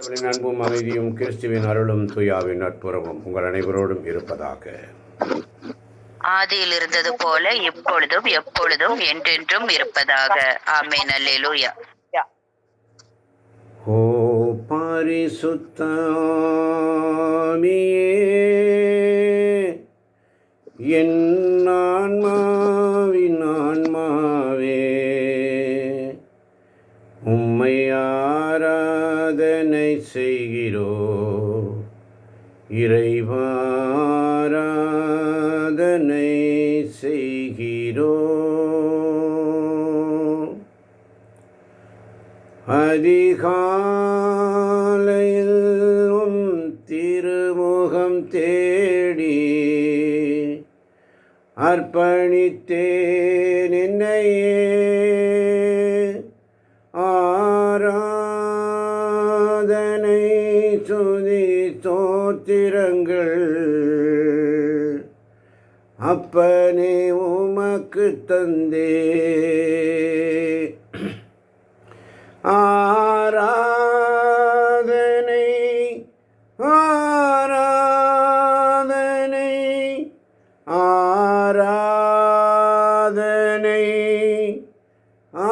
அன்பும் அமைதியும் கிறிஸ்துவின் அருளும் தூயாவின் நட்புறவும் உங்கள் அனைவரோடும் இருப்பதாக. ஆதியில் இருந்தது போல இப்பொழுதும் எப்பொழுதும் என்றென்றும் இருப்பதாக. ஆமென். அல்லேலூயா. ஓ பரிசுத்த ஆவியே, என் ஆன்மாவின் ஆன்மாவே, உம்மை ஆராதனை செய்கிறோ, இறைவாராதனை செய்கிறோ. அதிகாலையில் உம் திருமுகம் தேடி அர்ப்பணித்தேன் என்னையே. ஆராதனை துதி ஸ்தோத்திரங்கள் அப்பனே உமக்கு தந்தே. ஆராதனை ஆராதனை ஆராதனை ஆராதனை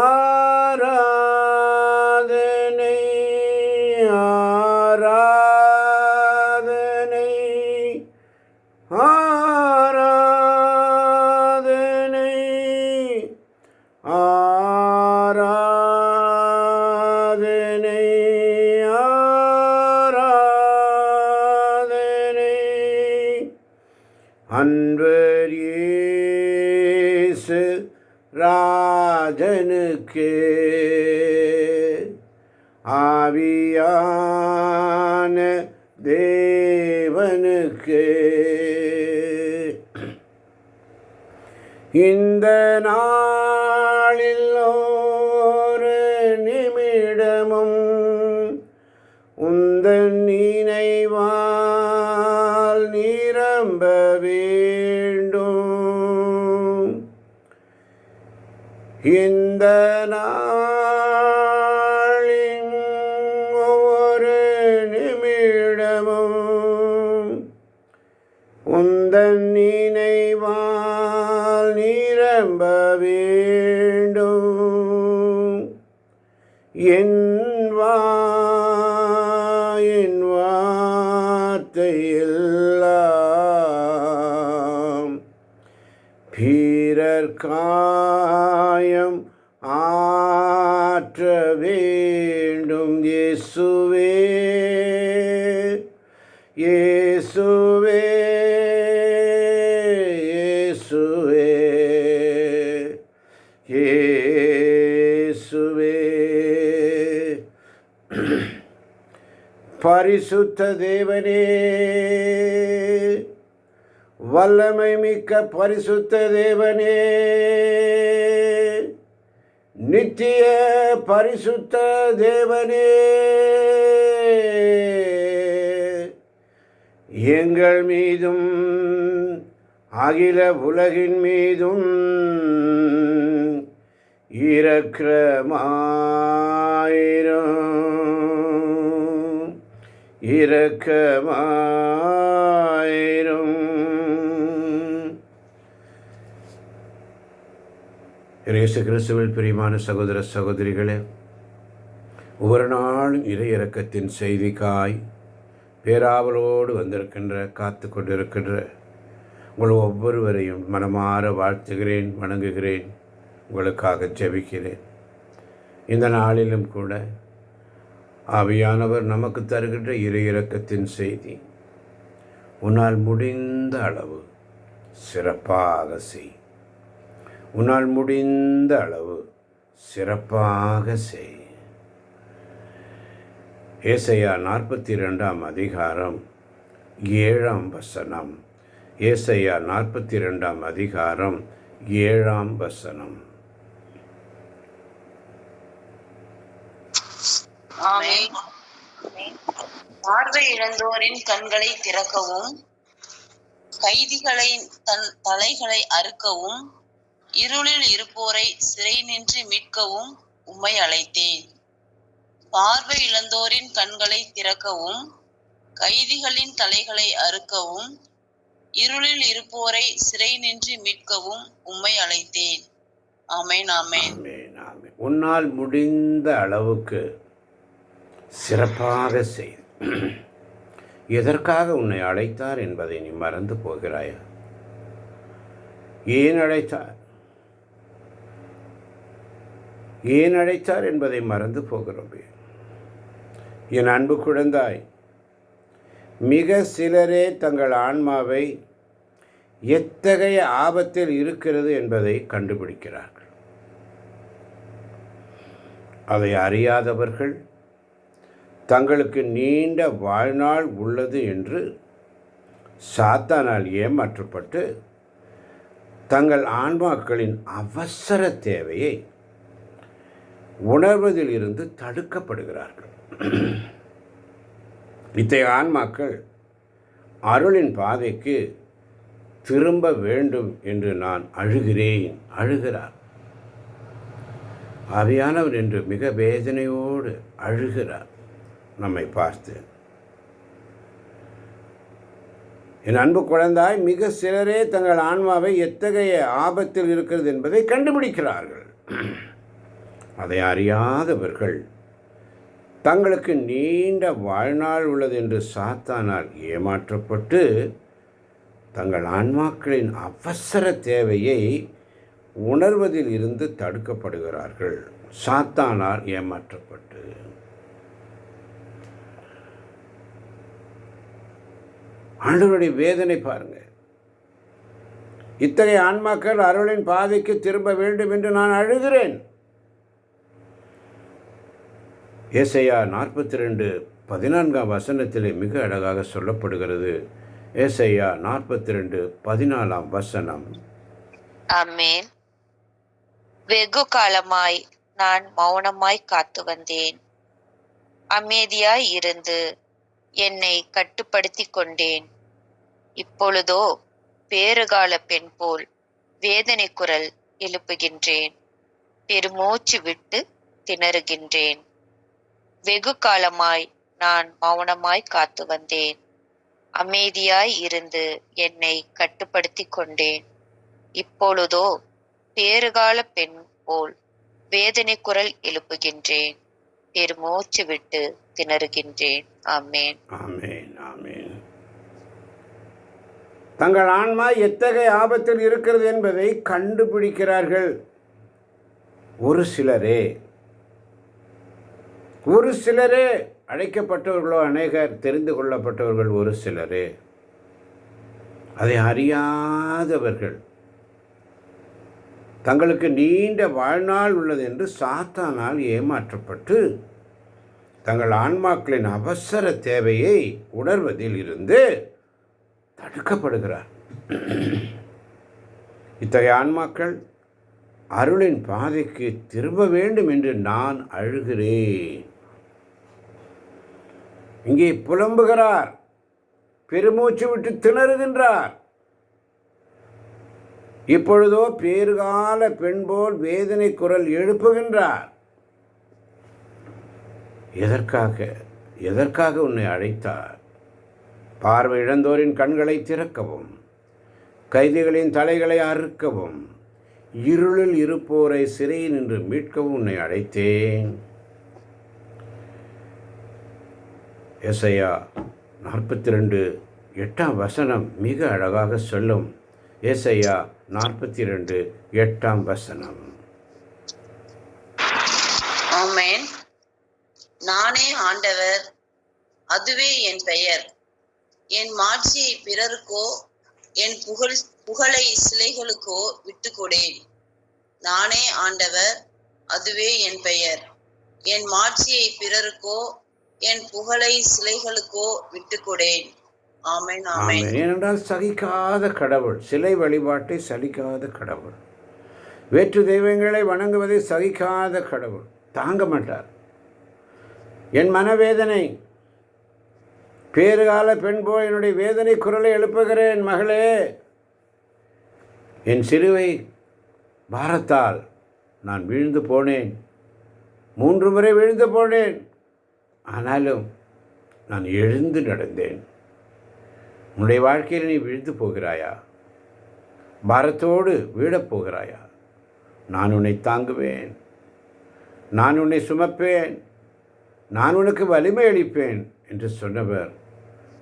ஆராதனை ஆராதனை ஆராதனை ஆராதனை. அன்பர் இயேசு ராஜனுக்கே, ஆவியான தேவனுக்கே, இந்த நாளில் ஒரு நிமிடமும் உந்தன் நினைவால் நிரம்ப வேண்டும். இந்த நாளின் ஒவ்வொரு நிமிடமும் உந்தன் நினைவால் நிரம்ப வேண்டும். என் வார்த்தையெல்லாம் பிறர் காயம் ஆற்ற வேண்டும். இயேசுவே இயேசுவே இயேசுவே இயேசுவே. பரிசுத்த தேவனே, வல்லமை மிக்க பரிசுத்த தேவனே, நித்திய பரிசுத்த தேவனே, எங்கள் மீதும் அகில உலகின் மீதும் இரக்கமாயிரும் இரக்கமாயிரும். இயேசு கிறிஸ்துவில் பிரியமான சகோதர சகோதரிகளே, ஒவ்வொரு நாளும் இறை இரக்கத்தின் செய்திக்காய் பேராவலோடு வந்திருக்கின்ற காத்து கொண்டிருக்கின்ற உங்கள் ஒவ்வொருவரையும் மனமாற வாழ்த்துகிறேன், வணங்குகிறேன், உங்களுக்காக ஜெபிக்கிறேன். இந்த நாளிலும் கூட ஆவியானவர் நமக்கு தருகின்ற இறை இரக்கத்தின் செய்தி, உன்னால் முடிந்த அளவு சிறப்பாக செய், உன்னால் முடிந்த அளவு சிறப்பாக செய். ஏசாயா 42 அதிகாரம் 7 வசனம். ஏசாயா 42 அதிகாரம் 7 வசனம். ஆமென். பார்வை இழந்தோரின் கண்களை திறக்கவும், கைதிகளை தன் தலைகளை அறுக்கவும், இருளில் இருப்போரை சிறை நின்று மீட்கவும் உம்மை அழைத்தேன். பார்வை இழந்தோரின் கண்களை திறக்கவும், கைதிகளின் தலைகளை அறுக்கவும், இருளில் இருப்போரை சிறை நின்று மீட்கவும் உம்மை அழைத்தேன். ஆமென். ஆமென். ஆமென். ஆமென். உன்னால் முடிந்த அளவுக்கு சிறப்பாக செய். எதற்காக உன்னை அழைத்தார் என்பதை நீ மறந்து போகிறாயா? ஏன் அழைத்தார்? ஏன் அழைத்தார் என்பதை மறந்து போகிறோம். என் அன்பு குழந்தாய், மிக சிலரே தங்கள் ஆன்மாவை எத்தகைய ஆபத்தில் இருக்கிறது என்பதை கண்டுபிடிக்கிறார்கள். அதை அறியாதவர்கள் தங்களுக்கு நீண்ட வாழ்நாள் உள்ளது என்று சாத்தானால் ஏமாற்றப்பட்டு தங்கள் ஆன்மாக்களின் அவசர தேவையை உணர்வதில் இருந்து தடுக்கப்படுகிறார்கள். இத்தகைய ஆன்மாக்கள் அருளின் பாதைக்கு திரும்ப வேண்டும் என்று நான் அழுகிறார். ஆவியானவர் என்று மிக வேதனையோடு அழுகிறார் நம்மை பார்த்து. என் அன்பு குழந்தாய், மிக சிலரே தங்கள் ஆன்மாவை எத்தகைய ஆபத்தில் இருக்கிறது என்பதை கண்டுபிடிக்கிறார்கள். அதை அறியாதவர்கள் தங்களுக்கு நீண்ட வாழ்நாள் உள்ளது என்று சாத்தானால் ஏமாற்றப்பட்டு தங்கள் ஆன்மாக்களின் அவசர தேவையை உணர்வதில் இருந்து தடுக்கப்படுகிறார்கள். சாத்தானால் ஏமாற்றப்பட்டு. ஆண்டவருடைய வேதனை பாருங்க. இத்தகைய ஆன்மாக்கள் அருளின் பாதைக்கு திரும்ப வேண்டும் என்று நான் அழுகிறேன். ஏசாயா 42:14 மிக அழகாக சொல்லப்படுகிறது. ஏசாயா 42:14. ஆமென். வெகு காலமாய் நான் மௌனமாய் காத்து வந்தேன். அமைதியாய் இருந்து என்னை கட்டுப்படுத்தி கொண்டேன். இப்பொழுதோ பேறுகால பெண் போல் வேதனை குரல் எழுப்புகின்றேன். பெருமூச்சு விட்டு திணறுகின்றேன். வெகு காலமாய் நான் மௌனமாய் காத்து வந்தேன். அமைதியாய் இருந்து என்னை கட்டுப்படுத்தி கொண்டேன். இப்பொழுதோ பேறுகால பெண் போல் வேதனை குரல் எழுப்புகின்றேன். பெருமூச்சு விட்டு திணறுகின்றேன். ஆமென். ஆமென். ஆமென். தங்கள் ஆன்மா எத்தகைய ஆபத்தில் இருக்கிறது என்பதை கண்டுபிடிக்கிறார்கள். ஒரு சிலரே அழைக்கப்பட்டவர்களோ அநேகர், தெரிந்து கொள்ளப்பட்டவர்கள் ஒரு சிலரே. அதை அறியாதவர்கள் தங்களுக்கு நீண்ட வாழ்நாள் உள்ளது என்று சாத்தானால் ஏமாற்றப்பட்டு தங்கள் ஆன்மாக்களின் அவசர தேவையை உணர்வதில் இருந்து தடுக்கப்படுகிறார். இத்தகைய ஆன்மாக்கள் அருளின் பாதைக்கு திரும்ப வேண்டும் என்று நான் அழுகிறேன். இங்கே புலம்புகிறார், பெருமூச்சு விட்டு திணறுகின்றார். இப்பொழுதோ பேறுகால பெண் போல் வேதனை குரல் எழுப்புகின்றார். எதற்காக உன்னை அழைத்தார்? பார்வை இழந்தோரின் கண்களை திறக்கவும், கைதிகளின் தலைகளை அறுக்கவும், இருளில் இருப்போரை சிறையில் நின்று மீட்கவும் உன்னை அழைத்தேன். ஏசாயா 42:8 மிக அழகாக சொல்லும். ஏசாயா 42:8. ஆமென். நானே ஆண்டவர், அதுவே என் பெயர். என் மாட்சியை பிறருக்கோ என் புகழை சிலைகளுக்கோ விட்டுக்கொடேன். நானே ஆண்டவர், அதுவே என் பெயர். என் மாட்சியை பிறருக்கோ என் புகழை சிலைகளுக்கோ விட்டுக்கொடேன். ஆமென். ஆமென். ஏனென்றால் சகிக்காத கடவுள், சிலை வழிபாட்டை சலிக்காத கடவுள், வேற்று தெய்வங்களை வணங்குவதை சகிக்காத கடவுள் தாங்க மாட்டார். என் மனவேதனை, பேறுகால பெண் போல் என்னுடைய வேதனை குரலை எழுப்புகிறேன். மகளே, என் சிலுவை பாரத்தால் நான் வீழ்ந்து போனேன். 3 முறை வீழ்ந்து போனேன். ஆனாலும் நான் எழுந்து நடந்தேன். உன்னுடைய வாழ்க்கையில் நீ விழுந்து போகிறாயா? பாரத்தோடு வீழப் போகிறாயா? நான் உன்னை தாங்குவேன், நான் உன்னை சுமப்பேன், நான் உனக்கு வலிமை அளிப்பேன் என்று சொன்னவர்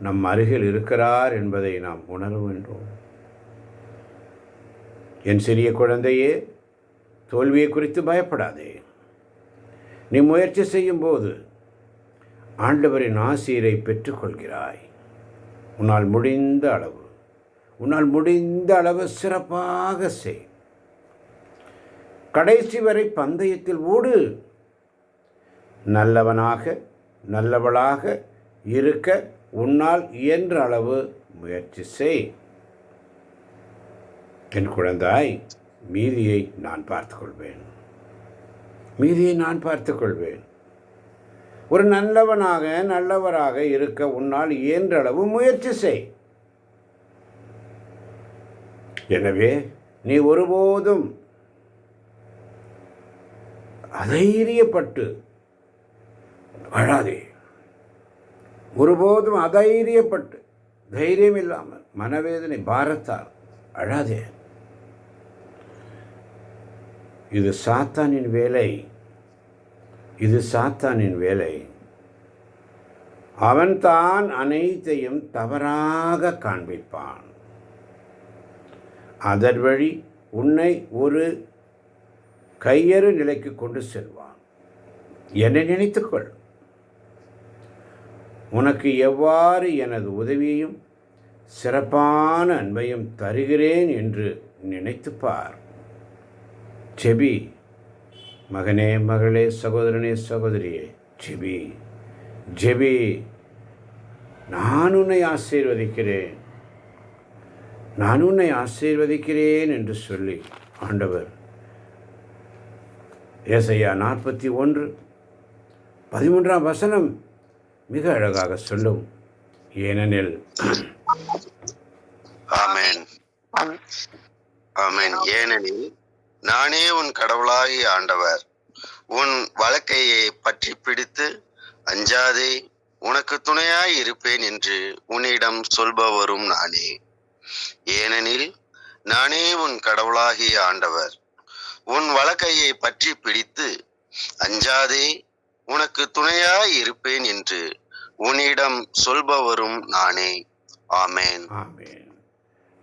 நம் அருகில் இருக்கிறார் என்பதை நாம் உணர வேண்டும். என் சிறிய குழந்தையே, தோல்வியை குறித்து பயப்படாதே. நீ முயற்சி செய்யும்போது ஆண்டவரின் ஆசீரை பெற்றுக்கொள்கிறாய். உன்னால் முடிந்த அளவு சிறப்பாக செய். கடைசி வரை பந்தயத்தில் ஓடு. நல்லவளாக இருக்க உன்னால் இயன்ற அளவு முயற்சி செய். என் குழந்தாய், மீதியை நான் பார்த்துக்கொள்வேன். ஒரு நல்லவராக இருக்க உன்னால் இயன்ற அளவு முயற்சி செய். எனவே நீ ஒருபோதும் அதைரியப்பட்டு அழாதே. ஒருபோதும் அதைரியப்பட்டு தைரியம் இல்லாமல் மனவேதனை பாரத்தால் அழாதே. இது சாத்தானின் வேலை. அவன்தான் அனைத்தையும் தவறாக காண்பிப்பான். அதன் வழி உன்னை ஒரு கையறு நிலைக்கு கொண்டு செல்வான். என்னை நினைத்துக்கொள். உனக்கு எவ்வாறு எனது உதவியையும் சிறப்பான அன்பையும் தருகிறேன் என்று நினைத்துப்பார். செபி. மகனே, மகளே, சகோதரனே, சகோதரியே, ஜெபி. நான் உன்னை ஆசீர்வதிக்கிறேன் என்று சொல்லி ஆண்டவர் ஏசாயா 41:13 மிக அழகாக சொல்லும். ஏனெனில் ஏனெனில் நானே உன் கடவுளாகிய ஆண்டவர். உன் வலக்கையை பற்றி பிடித்து அஞ்சாதே, உனக்கு துணையாய் இருப்பேன் என்று உன்னிடம் சொல்பவரும் நானே. ஏனெனில் நானே உன் கடவுளாகிய ஆண்டவர். உன் வலக்கையை பற்றி பிடித்து அஞ்சாதே, உனக்கு துணையாய் இருப்பேன் என்று உன்னிடம் சொல்பவரும் நானே. ஆமென்.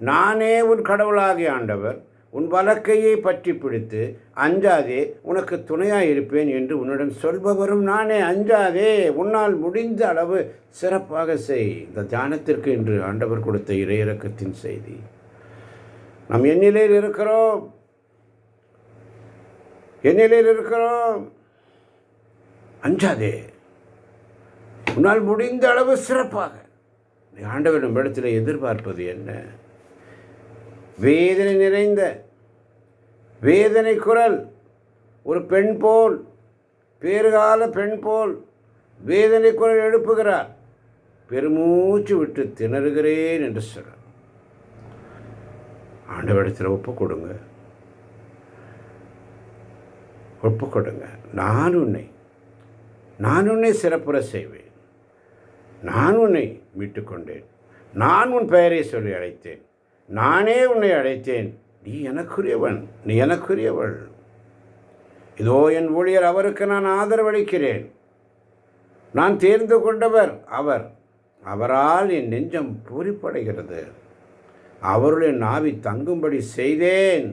நானே உன் கடவுளாகிய ஆண்டவர். உன் வலக்கையை பற்றி பிடித்து அஞ்சாதே, உனக்கு துணையாக இருப்பேன் என்று உன்னிடம் சொல்பவரும் நானே. அஞ்சாதே, உன்னால் முடிந்த அளவு சிறப்பாக செய். இந்த தியானத்திற்கு இன்று ஆண்டவர் கொடுத்த இறையிறக்கத்தின் செய்தி. நாம் எந்நிலையில் இருக்கிறோம். அஞ்சாதே, உன்னால் முடிந்த அளவு சிறப்பாக. ஆண்டவர் நம்ம இடத்துல எதிர்பார்ப்பது என்ன? வேதனை நிறைந்த வேதனை குரல். ஒரு பெண் போல், பேறுகால பெண் போல் வேதனை குரல் எழுப்புகிறார். பெருமூச்சு விட்டு திணறுகிறேன் என்று சொல்கிறார். ஆண்டவரிடத்தில் ஒப்பு கொடுங்க. நான் உன்னை சிறப்புற செய்வேன். நான் உன்னை மீட்டுக்கொண்டேன். நான் உன் பெயரை சொல்லி அழைத்தேன். நானே உன்னை அழைத்தேன். நீ எனக்குரியவள். இதோ என் ஊழியர், அவருக்கு நான் ஆதரவளிக்கிறேன். நான் தேர்ந்து கொண்டவர் அவரால் என் நெஞ்சம் பூரிப்படைகிறது. அவருடைய நாவி தங்கும்படி செய்தேன்.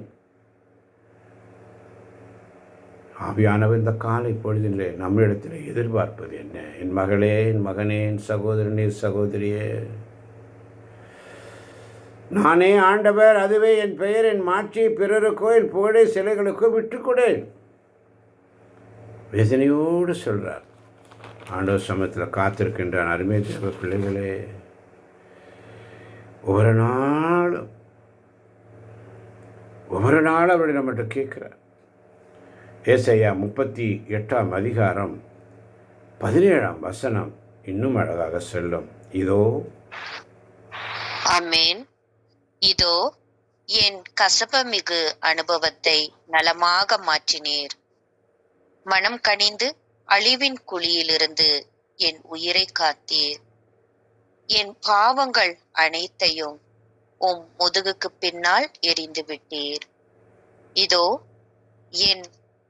ஆவியானவர் இந்த காலை பொழுதிலே நம்மிடத்தில் எதிர்பார்ப்பது என்ன? என் மகளே, என் மகனே, என் சகோதரனே, சகோதரியே, நானே ஆண்டவர், அதுவே என் பெயர், என் மாட்சியை பிறருக்கோ என் புகழை சிலைகளுக்கோ விட்டுக்கொடேன். வேதனையோடு சொல்கிறார். ஆண்டவர் சமயத்தில் காத்திருக்கின்றான். அருமை தேவ பிள்ளைகளே, ஒவ்வொரு நாளும் அவருடைய நம்மகிட்ட கேட்குறார். ஏசாயா 38:17 இன்னும் அழகாக சொல்லும். இதோ ஆமென். இதோ என் கசப்பமிகு அனுபவத்தை நலமாக மாற்றினீர். மனம் கனிந்து அழிவின் குழியிலிருந்து என் உயிரை காத்தீர். என் பாவங்கள் அனைத்தையும் உம் முதுகுக்கு பின்னால் எறிந்து விட்டீர். இதோ என்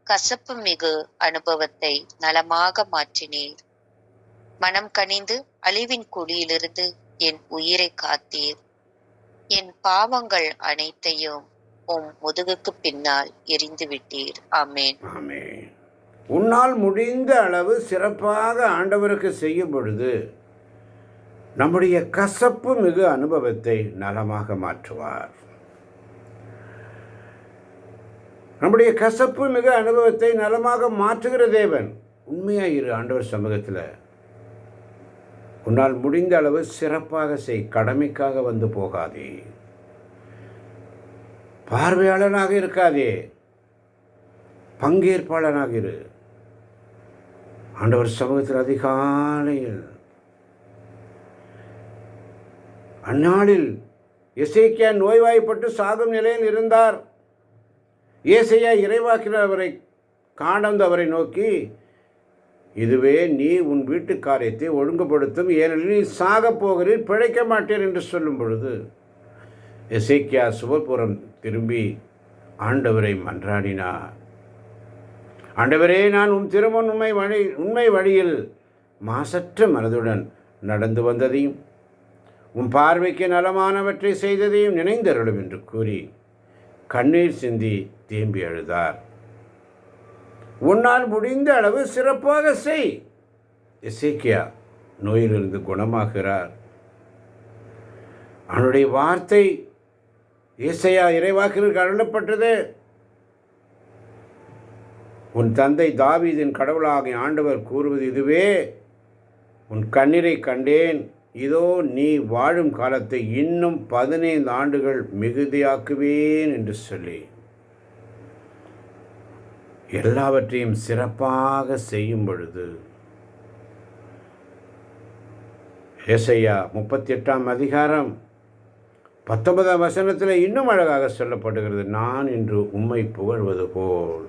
கசப்பு மிகு அனுபவத்தை நலமாக மாற்றினீர். மனம் கனிந்து அழிவின் குழியிலிருந்து என் உயிரை காத்தீர். என் பாவங்கள் அனைத்தையும் உம் முதுகுக்கு பின்னால் எறிந்து விட்டீர். ஆமென். ஆமென். உன்னால் முடிந்த அளவு சிறப்பாக ஆண்டவருக்கு செய்யும் பொழுது நம்முடைய கசப்பு மிகு அனுபவத்தை நலமாக மாற்றுவார். நம்முடைய கசப்பு மிகு அனுபவத்தை நலமாக மாற்றுகிற தேவன். உண்மையாக இரு ஆண்டவர் சமூகத்தில். உன்னால் முடிந்த அளவு சிறப்பாக செய். கடமைக்காக வந்து போகாதே. பார்வையாளனாக இருக்காதே. பங்கேற்பாளனாக இரு. ஆண்டவர் சமூகத்தில் அதிகாலையில் அந்நாளில் எசேக்கியா நோய்வாய்ப்பட்டு சாகும் நிலையில் இருந்தார். ஏசையா இறைவாக்கினர் அவரை காணந்து அவரை நோக்கி, இதுவே நீ உன் வீட்டு காரியத்தை ஒழுங்குபடுத்தும், ஏனெனில் நீ சாகப் போகிறீர், பிழைக்க மாட்டீர் என்று சொல்லும் பொழுது எசேக்கியா சுவர்புறம் திரும்பி ஆண்டவரை மன்றாடினார். ஆண்டவரே, நான் உன் திருமண் உண்மை வழியில் மாசற்ற மனதுடன் நடந்து வந்ததையும் உன் பார்வைக்கு நலமானவற்றை செய்ததையும் நினைந்தருளும் என்று கூறி கண்ணீர் சிந்தி தேம்பி அழுதார். உன்னால் முடிந்த அளவு சிறப்பாக செய். எசேக்கியா நோயிலிருந்து குணமாகிறார். அவனுடைய வார்த்தை ஏசாயா இறைவாக்கினருக்கு அருளப்பட்டது. உன் தந்தை தாவீதின் கடவுளாகிய ஆண்டவர் கூறுவது இதுவே, உன் கண்ணீரை கண்டேன், இதோ நீ வாழும் காலத்தை இன்னும் 15 ஆண்டுகள் மிகுதியாக்குவேன் என்று சொல்லி எல்லாவற்றையும் சிறப்பாக செய்யும் பொழுது ஏசாயா 38ஆம் அதிகாரம் 19ஆம் வசனத்தில் இன்னும் அழகாக சொல்லப்படுகிறது. நான் இன்று உம்மை புகழ்வது போல்.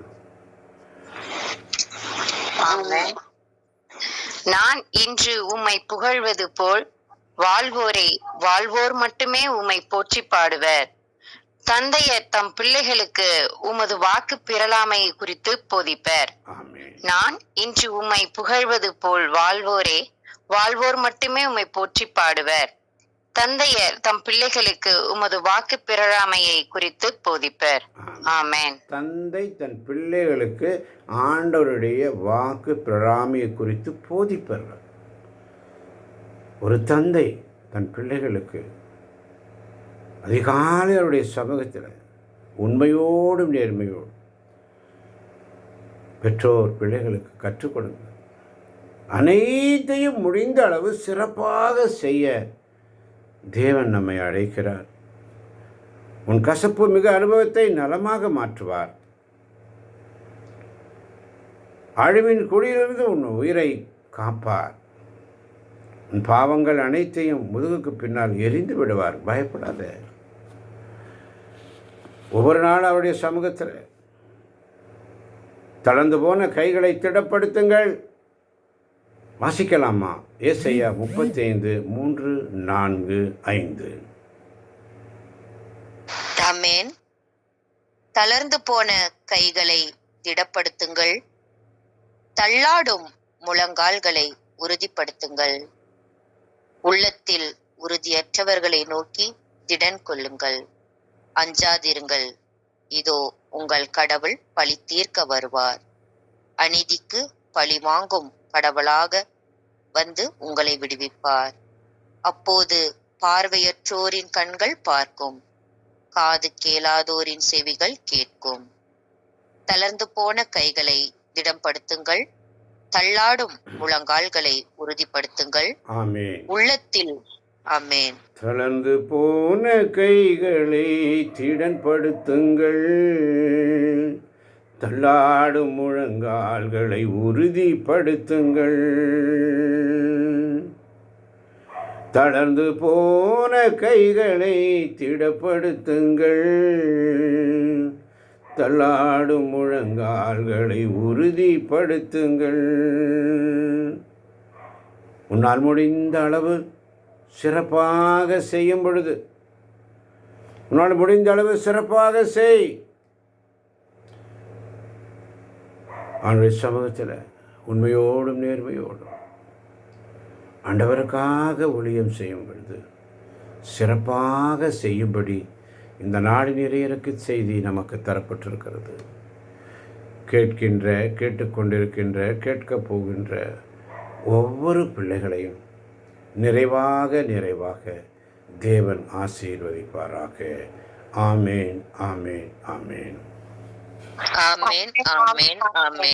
நான் இன்று உம்மை புகழ்வது போல் வாழ்வோர் மட்டுமே உம்மை போற்றி பாடுவர். தந்தையர் தம் பிள்ளைகளுக்கு உமது வாக்கு பிறலாமையை குறித்து போதிப்பர். நான் இன்று உம்மை புகழ்வது போல் வாழ்வோர் மட்டுமே உம்மை போற்றி பாடுவர். தந்தையர் தம் பிள்ளைகளுக்கு உமது வாக்கு பிறழாமையை குறித்து போதிப்பர். ஆமென். தந்தை தன் பிள்ளைகளுக்கு ஆண்டவருடைய வாக்கு பிறழாமையை குறித்து போதிப்பர். ஒரு தந்தை தன் பிள்ளைகளுக்கு அதிகாலை அவருடைய சமூகத்தில் உண்மையோடும் நேர்மையோடும் பெற்றோர் பிள்ளைகளுக்கு கற்றுக் கொடுங்க. அனைத்தையும் முடிந்த அளவு சிறப்பாக செய்ய தேவன் நம்மை அழைக்கிறார். உன் கசப்பு மிக அனுபவத்தை நலமாக மாற்றுவார். அழிவின் குடியிலிருந்து உன் உயிரை காப்பார். உன் பாவங்கள் அனைத்தையும் முதுகுக்கு பின்னால் எரிந்து விடுவார். பயப்படாத. ஒவ்வொரு நாளும் அவருடைய சமூகத்தில் தளர்ந்து போன கைகளை திடப்படுத்துங்கள். வாசிக்கலாமா? ஏசாயா 35:3-4-5. ஆமென். தளர்ந்து போன கைகளை திடப்படுத்துங்கள், தள்ளாடும் முழங்கால்களை உறுதிப்படுத்துங்கள். உள்ளத்தில் உறுதியற்றவர்களை நோக்கி திடன் கொள்ளுங்கள், அஞ்சாதிருங்கள். இதோ உங்கள் கடவுள் பழி தீர்க்க வருவார். அநீதிக்கு பழி வாங்கும் கடவுளாக வந்து உங்களை விடுவிப்பார். அப்போது பார்வையற்றோரின் கண்கள் பார்க்கும், காது கேளாதோரின் செவிகள் கேட்கும். தளர்ந்து போன கைகளை திடப்படுத்துங்கள், தள்ளாடும் முழங்கால்களை உறுதிப்படுத்துங்கள். ஆமென். உள்ளத்தில் ஆமென். தளர்ந்து போன கைகளை திடன்படுத்துங்கள், தள்ளாடும் முழங்கால்களை உறுதிப்படுத்துங்கள். தளர்ந்து போன கைகளை திடப்படுத்துங்கள், தள்ளாடும் முழங்கால்களை உறுதிப்படுத்துங்கள். உன்னால் முடிந்த அளவு சிறப்பாக செய்யும் பொழுது, உன்னால் முடிந்த அளவு சிறப்பாக செய். ஆண்டவருடைய சமூகத்தில் உண்மையோடும் நேர்மையோடும் ஆண்டவருக்காக ஊழியம் செய்யும் பொழுது சிறப்பாக செய்யும்படி இந்த நாளின் இறையிறக்கு செய்தி நமக்கு தரப்பட்டிருக்கிறது. கேட்டுக்கொண்டிருக்கின்ற கேட்கப் போகின்ற ஒவ்வொரு பிள்ளைகளையும் நிறைவாக தேவன் ஆசீர்வதிப்பாராக. ஆமேன், ஆமேன், ஆமேன். ஆமென், ஆமென், ஆமென்.